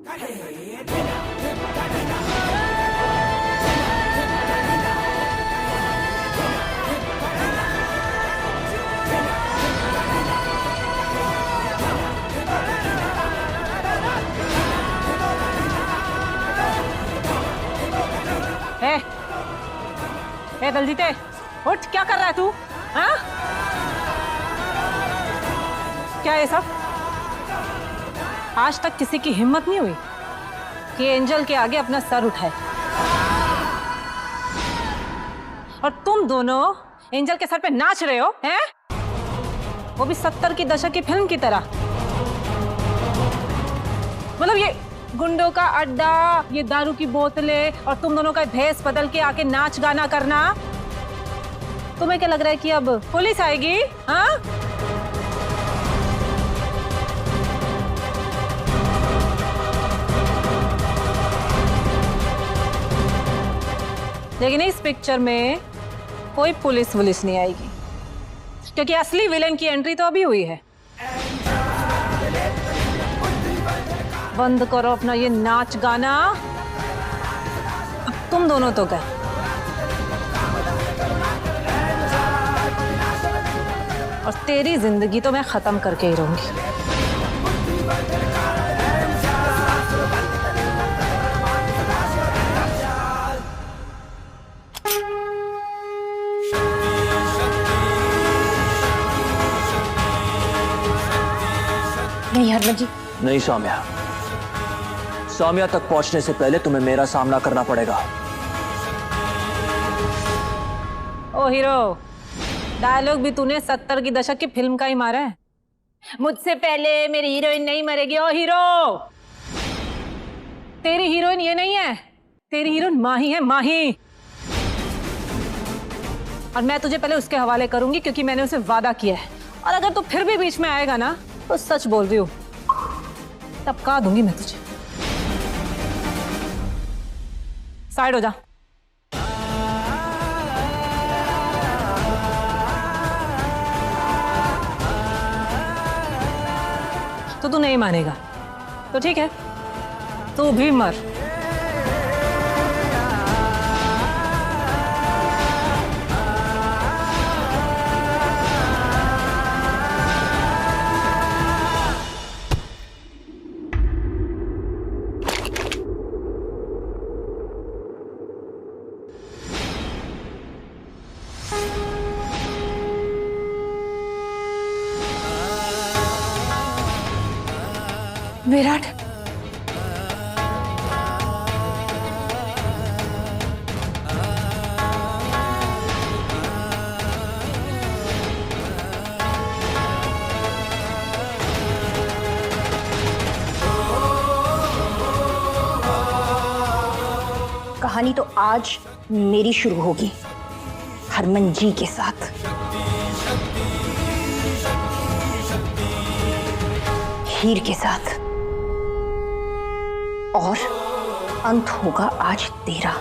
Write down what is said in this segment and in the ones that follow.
ए, दलजीते, उठ, क्या कर रहा है तू? हाँ? क्या ये सब? आज तक किसी की हिम्मत नहीं हुई कि एंजल के आगे अपना सर उठाए, और तुम दोनों एंजल के सर पे नाच रहे हो, हैं? वो भी 70 की दशक की फिल्म की तरह। मतलब ये गुंडों का अड्डा, ये दारू की बोतलें, और तुम दोनों का भेस बदल के आके नाच गाना करना। तुम्हें क्या लग रहा है कि अब पुलिस आएगी? हाँ? लेकिन इस पिक्चर में कोई पुलिस वुलिस नहीं आएगी, क्योंकि असली विलेन की एंट्री तो अभी हुई है। बंद करो अपना ये नाच गाना। अब तुम दोनों तो गए, और तेरी जिंदगी तो मैं खत्म करके ही रहूंगी। नहीं हरमन जी। नहीं सौम्या, सौम्या तक पहुंचने से पहले तुम्हें मेरा सामना करना पड़ेगा। ओ हीरो, डायलॉग भी तूने 70 की दशक की फिल्म का ही मारा है। मुझसे पहले मेरी हीरोइन नहीं मरेगी। ओ हीरो, तेरी हीरोइन ये नहीं है, तेरी हीरोइन माही है, माही। और मैं तुझे पहले उसके हवाले करूंगी, क्योंकि मैंने उसे वादा किया है। और अगर तू फिर भी बीच में आएगा ना, तो सच बोल रही हूँ, टपका दूंगी मैं तुझे। साइड हो जा। तो तू नहीं मानेगा तो ठीक है, तू भी मर। विराट, कहानी तो आज मेरी शुरू होगी, हरमन जी के साथ। हीर के साथ। और अंत होगा आज तेरा।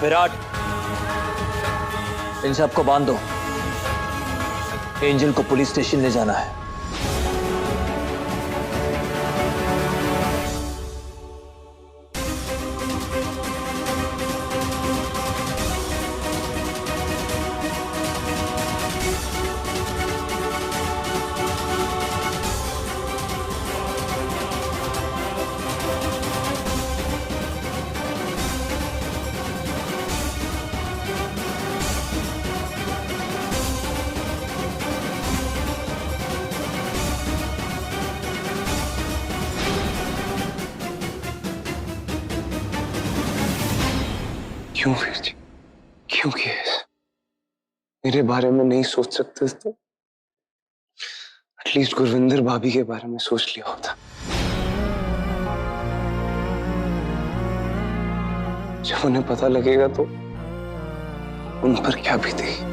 विराट, इन सबको बांध दो। एंजल को पुलिस स्टेशन ले जाना है। क्यों वीर जी, क्यों किया ऐसा? मेरे बारे में नहीं सोच सकते तो एटलीस्ट गुरविंदर भाभी के बारे में सोच लिया होता। जब उन्हें पता लगेगा तो उन पर क्या बीतेगी।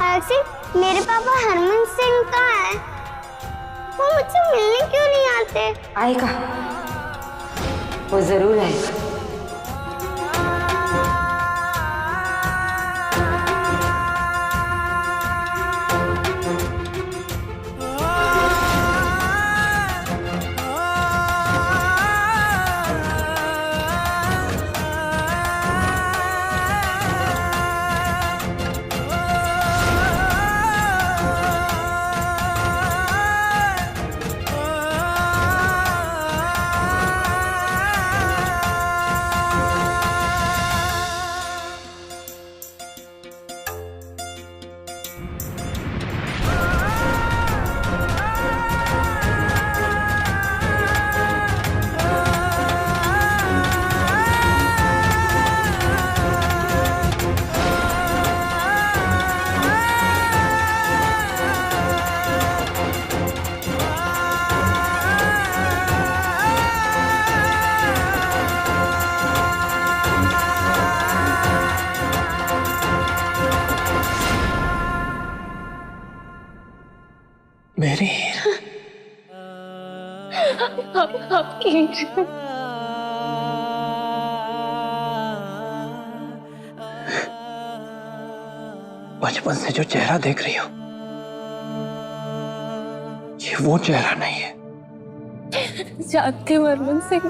आसिफ, मेरे पापा हरमन सिंह कहाँ है? वो मुझसे मिलने क्यों नहीं आते? आएगा, वो जरूर आएगा। मेरी बचपन से जो चेहरा देख रही हो, ये वो चेहरा नहीं है। जानती हूँ हरमन सिंह,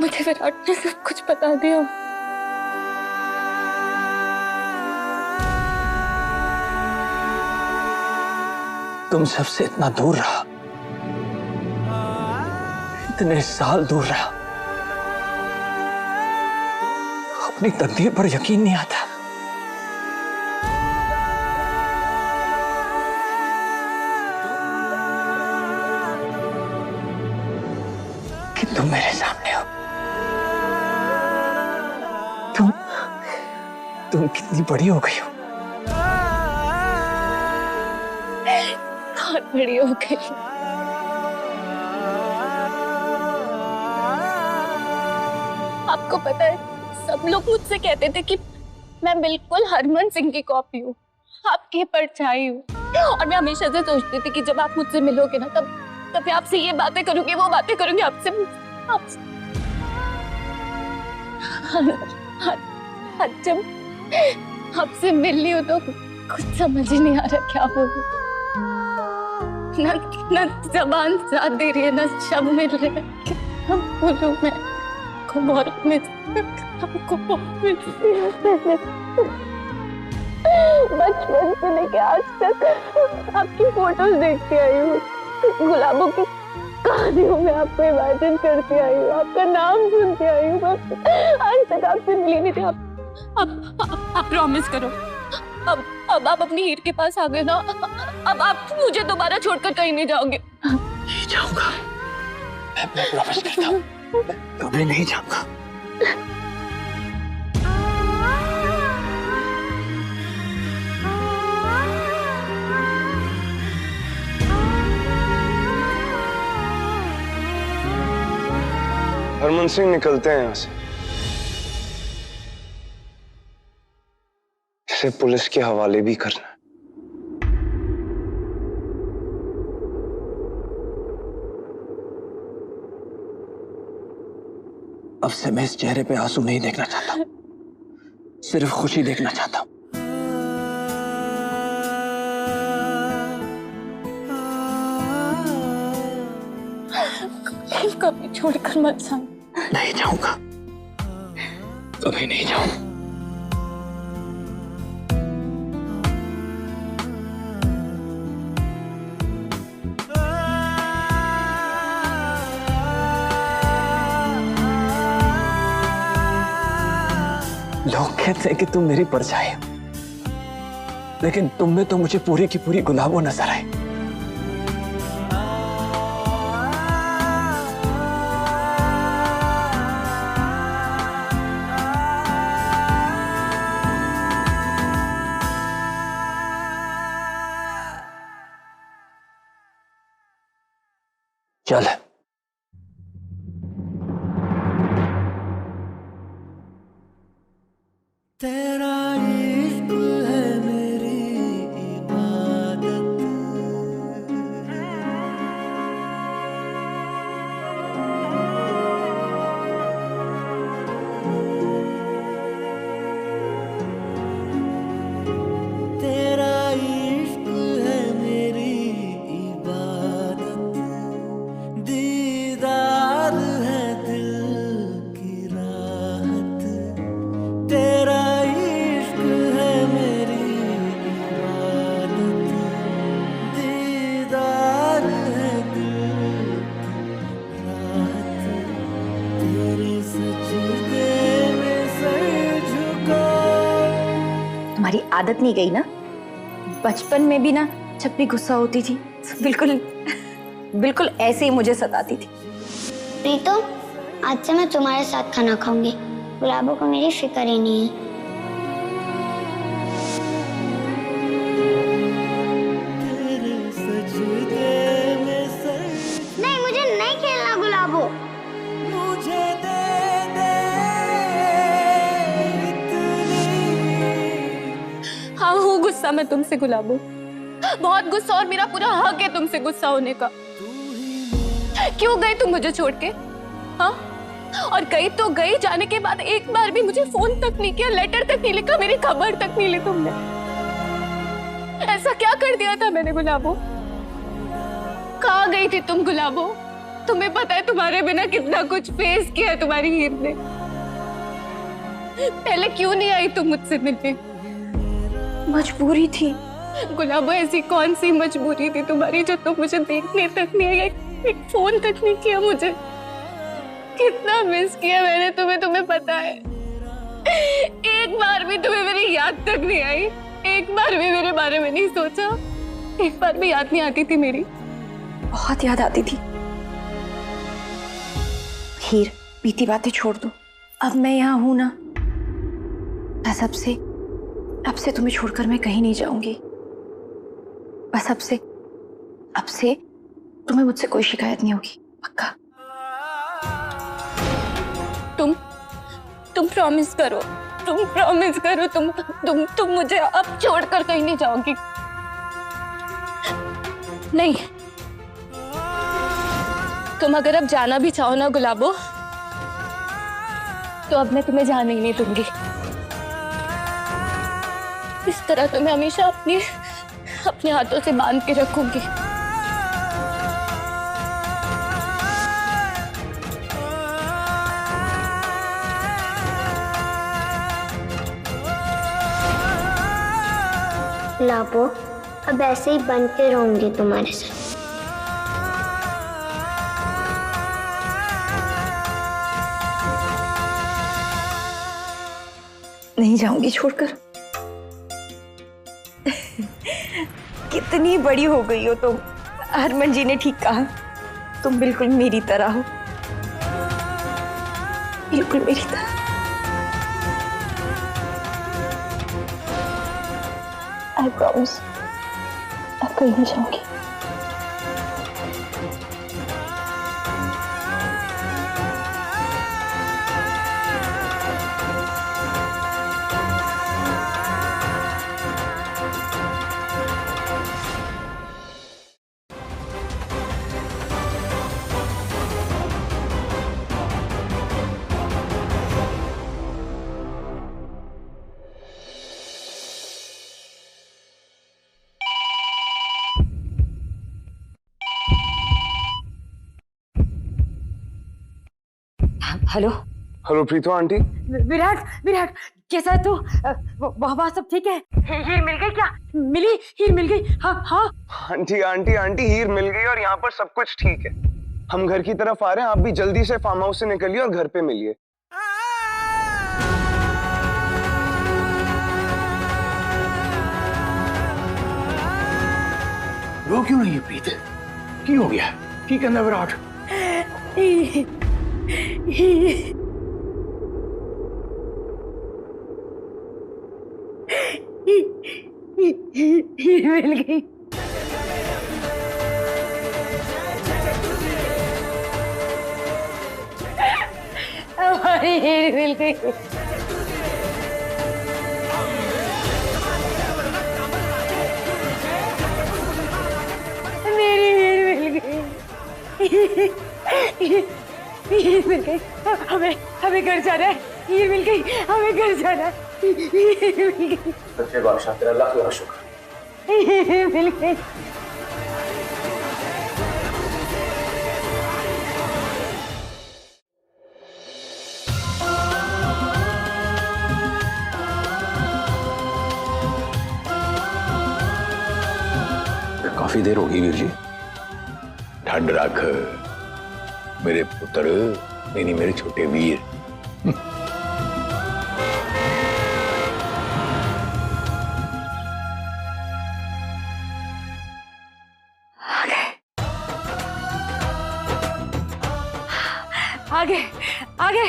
मुझे विराट ने सब कुछ बता दिया। तुम सबसे इतना दूर रहा, इतने साल दूर रहा, अपनी तकदीर पर यकीन नहीं आता। कि तुम मेरे सामने हो। तुम कितनी बड़ी हो गई हो। बहुत बड़ी हो गई। आपको पता है, सब लोग मुझसे कहते थे कि मैं बिल्कुल हरमन सिंह की कॉपी हूँ, आपकी परछाई हूँ। और मैं हमेशा से सोचती थी कि जब आप मुझसे मिलोगे ना, तब आपसे ये बातें करूंगी, वो बातें करूंगी, आपसे जब आपसे मिल रही हो तो कुछ समझ ही नहीं आ रहा क्या बोलूं। ना जबान साथ दे रही है, ना शब्द मिल रहे हैं। क्या बोलूं मैं? आपको बहुत बचपन से लेके आज तक आपकी फोटोज देखती आई हूँ, गुलाबों की कहानियों में आपको इमेजिन करती आई हूँ, आपका नाम सुनती आई हूँ। आज तक आपसे मिली नहीं थी। आप प्रॉमिस करो, अब आप अपनी हीर के पास आ गए ना, अब आप मुझे दोबारा छोड़कर कहीं नहीं जाओगे। नहीं जाऊंगा, मैं प्रॉमिस करता हूँ, कभी नहीं जाऊंगा। हरमन सिंह निकलते हैं यहाँ से, इसे पुलिस के हवाले भी करना है। अब से मैं इस चेहरे पे आंसू नहीं देखना चाहता, सिर्फ खुशी देखना चाहता हूँ। कभी छोड़कर मत जाना। नहीं जाऊंगा, कभी नहीं जाऊंगा। लोग कहते हैं कि तुम मेरी परछाई हो, लेकिन तुम में तो मुझे पूरी की पूरी गुलाबो नजर आई। चल तेरा इश्क है मेरी इबादत, तेरा इश्क है मेरी इबादत, दीदार है दिल की राहत, तेरा इश्क है मेरी इबादत, दीदार है दिल की राहत, तेरे सजदे में सर झुका। तुम्हारी आदत नहीं गई ना? बचपन में भी ना जब भी गुस्सा होती थी बिल्कुल ऐसे ही मुझे सताती थी। प्रीतो, आज से मैं तुम्हारे साथ खाना खाऊंगी, गुलाबों को मेरी फिक्र ही नहीं है। तेरे सजदे में सर नहीं, मुझे नहीं खेलना गुलाबो। मुझे दे दे इतनी। हाँ हूँ गुस्सा मैं तुमसे गुलाबो, बहुत गुस्सा, और मेरा पूरा हक है तुमसे गुस्सा होने का। क्यों गई तुम मुझे छोड़ के? हाँ, और गई तो गई, जाने के बाद एक बार भी मुझे फोन तक नहीं किया, लेटर तक नहीं लिखा, मेरी खबर तक नहीं ली तुमने। ऐसा क्या कर दिया था मैंने गुलाबो? कहाँ गई थी तुम गुलाबो? तुम्हें पता है तुम्हारे बिना कितना कुछ फेस किया है तुम्हारी हीर ने। पहले क्यों नहीं आई तुम मुझसे मिलने? मजबूरी थी गुलाबो, ऐसी कौन सी मजबूरी थी तुम्हारी जो तुम मुझे देखने तक नहीं आई, एक फोन तक नहीं किया मुझे? कितना मिस किया मैंने तुम्हें पता है। एक बार भी तुम्हें मेरी याद तक नहीं आई, एक बार भी मेरे बारे में नहीं सोचा, एक बार भी याद नहीं आती थी मेरी। बहुत याद आती थी। हीर, बीती बातें छोड़ दो, अब मैं यहाँ हूं ना, बस अब से तुम्हें छोड़कर मैं कहीं नहीं जाऊंगी। बस अब से तुम्हें मुझसे कोई शिकायत नहीं होगी, पक्का? तुम प्रॉमिस करो, तुम मुझे अब छोड़कर कहीं नहीं जाओगी। नहीं, तुम अगर अब जाना भी चाहो ना गुलाबो, तो अब मैं तुम्हें जाने ही नहीं दूंगी। इस तरह तुम्हें हमेशा अपने हाथों से बांध के रखूंगी। गुलाबो, अब ऐसे ही बन के रहूंगी तुम्हारे साथ। नहीं जाऊंगी छोड़कर। कितनी बड़ी हो गई हो तुम। हरमन जी ने ठीक कहा, तुम बिल्कुल मेरी तरह हो, बिल्कुल मेरी तरह। आई प्रॉमिस, अब कहीं नहीं जाऊंगी। Hello hello Preeto aunty. Virat, Virat कैसा है तू? वहाँ सब ठीक है? हीर मिल गई क्या? मिली? हीर मिल गई? हाँ हाँ आंटी आंटी आंटी हीर मिल गई और यहाँ पर सब कुछ ठीक है। हम घर की तरफ आ रहे हैं, आप भी जल्दी से फार्म हाउस से निकलिए और घर पे मिलिए। रो क्यों नहीं है प्रीत? की हो गया? की कहना विराट? मिल गई। हमारी हीर मिल गई। मेरी हीर मिल गई। हीर मिल गई। हमें घर जाना है। हीर मिल गई, हमें घर जाना है। हीर मिल गई। सच्चे बादशाह तेरा लाख लाख शुक्र। हीर मिल गई। काफी देर होगी वीर जी। ठंड रख मेरे पुत्र, नहीं मेरे छोटे वीर। आगे आगे।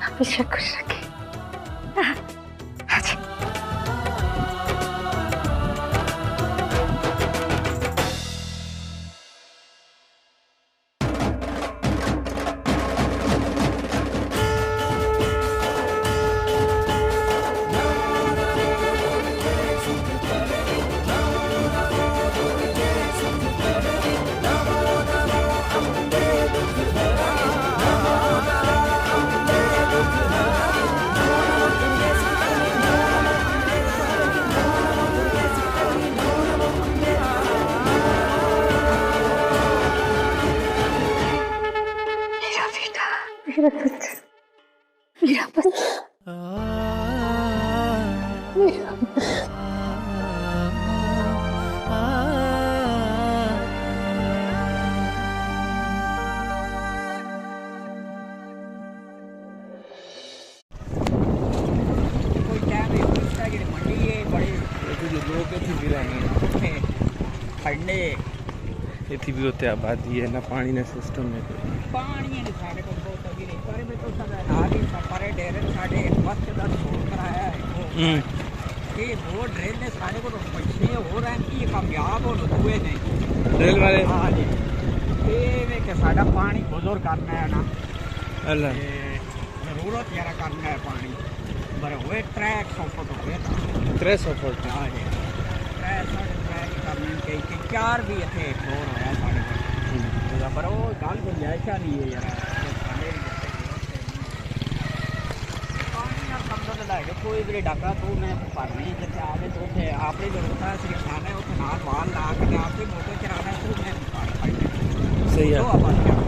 हमेशा खुश रखे। ਉੱਥੇ ਖੜਨੇ इतनी भी होते आबादी है ना पानी ना सिस्टम में कोई ਪਾਣੀ ਨਹੀਂ ਸਾਡੇ ਕੋਲ ਬਹੁਤ ਵੀ ਨਹੀਂ ਪਰ ਮੈਂ ਤਾਂ ਸਭ ਆ ਗਈ ਸਫਰੇ ਡੇਰੇ ਸਾਡੇ ਵਕਤ ਦਾ ਛੋੜ ਕਰਾਇਆ ਹੈ ਇਹ ਬਹੁਤ ਡਰੇਲ ਨੇ ਸਾਡੇ ਕੋਲ ਪੈਸੇ ਹੋ ਰਹੇ ਕੀ ਕਾਮਯਾਬ ਹੋ ਹੋਏ ਨੇ ड्रिल वाले ਹਾਂ ਜੀ ਇਹ ਵੇ ਕਿ ਸਾਡਾ ਪਾਣੀ ਗੁਜ਼ਰ ਕਰਨਾ ਹੈ ਨਾ अल्लाह ਜ਼ਰੂਰਤ ਯਾਰਾ ਕਰਨਾ ਹੈ ਪਾਣੀ ਪਰ ਹੋਏ ਟਰੈਕ 100 ਫੁੱਟ ਹੋਏ 300 फुट ਹਾਂ ਜੀ ਟਰੈਕ ਕਰਨੀ ਕਿ ਚਾਰ ਵੀ ਇੱਥੇ ਫਲੋਰ ਹੋਇਆ ਸਾਡੇ ਕੋਲ ਪਰ ਉਹ ਗੱਲ ਗੁੰਜਾਇਸ਼ ਨਹੀਂ ਹੈ ਯਾਰ ਸਾਡੇ ਪਾਣੀ ਨਾਲ ਸੰਬੰਧ ਲੈ ਕੇ ਕੋਈ ਵੀ ਡਾਕਾ ਤੂੰ ਮੈਂ ਭਰਨੀ ਜਿੱਥੇ ਆਵੇ ਤੂੰ ਉੱਥੇ ਆਪਣੀ ਜ਼ਰੂਰਤਾਂ ਸਿਰ ਖਾਣਾ ਉੱਥੇ ਨਾਲ ਵਾਲ ਲਾ ਕੇ ਆਪੇ ਮੋਟਰ ਚਲਾਣਾ ਤੂੰ ਮੈਂ सही है ਆਪਾਂ